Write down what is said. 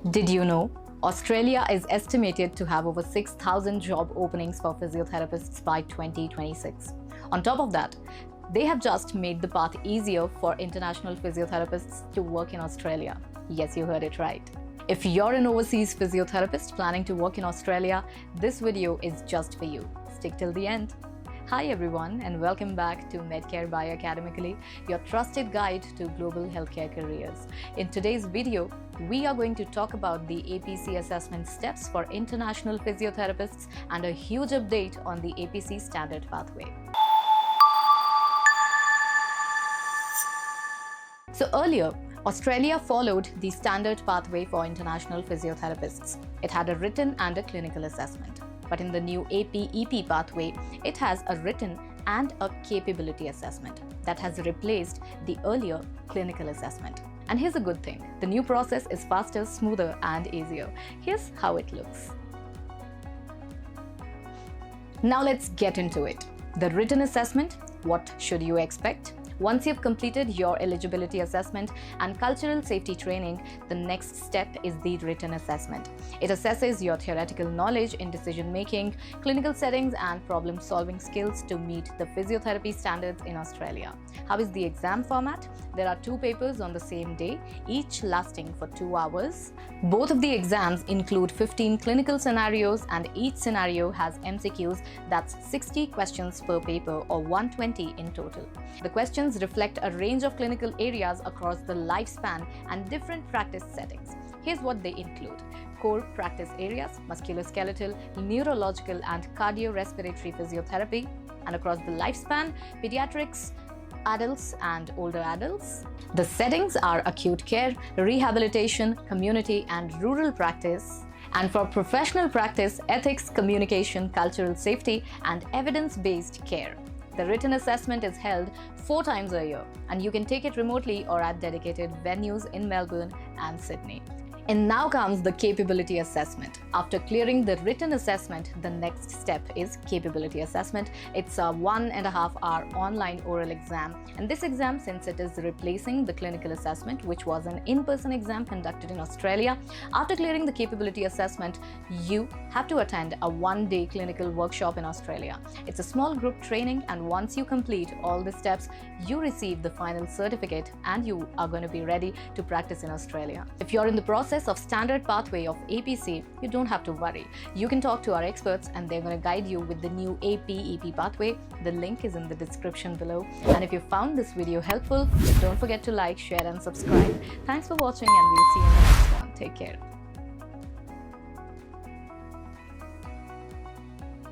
Did you know Australia is estimated to have over 6,000 job openings for physiotherapists by 2026? On top of that, they have just made the path easier for international physiotherapists to work in Australia. Yes, you heard it right. If you're an overseas physiotherapist planning to work in Australia, this video is just for you. Stick till the end. Hi everyone, and welcome back to MedCare by Academically, your trusted guide to global healthcare careers. In today's video, we are going to talk about the APC assessment steps for international physiotherapists and a huge update on the APC standard pathway. So earlier, Australia followed the standard pathway for international physiotherapists. It had a written and a clinical assessment. But in the new APEP pathway, it has a written and a capability assessment that has replaced the earlier clinical assessment. And here's a good thing. The new process is faster, smoother, and easier. Here's how it looks. Now let's get into it. The written assessment, what should you expect? Once you've completed your eligibility assessment and cultural safety training, the next step is the written assessment. It assesses your theoretical knowledge in decision-making, clinical settings, and problem-solving skills to meet the physiotherapy standards in Australia. How is the exam format? There are 2 papers on the same day, each lasting for 2 hours. Both of the exams include 15 clinical scenarios, and each scenario has MCQs. That's 60 questions per paper, or 120 in total. The questions reflect a range of clinical areas across the lifespan and different practice settings. Here's what they include: core practice areas, musculoskeletal, neurological, and cardiorespiratory physiotherapy, and across the lifespan, pediatrics, adults and older adults. The settings are acute care, rehabilitation, community and rural practice. And for professional practice, ethics, communication, cultural safety, and evidence-based care. The written assessment is held 4 times a year, and you can take it remotely or at dedicated venues in Melbourne and Sydney. And now comes the capability assessment. After clearing the written assessment, the next step is capability assessment. It's a 1.5-hour online oral exam. And this exam, since it is replacing the clinical assessment, which was an in-person exam conducted in Australia, after clearing the capability assessment, you have to attend a 1-day clinical workshop in Australia. It's a small group training, and once you complete all the steps, you receive the final certificate and you are going to be ready to practice in Australia. If you're in the process of standard pathway of APC, you don't have to worry. You can talk to our experts and they're going to guide you with the new APEP pathway. The link is in the description below. And if you found this video helpful, don't forget to like, share and subscribe. Thanks for watching, and we'll see you in the next one. Take care.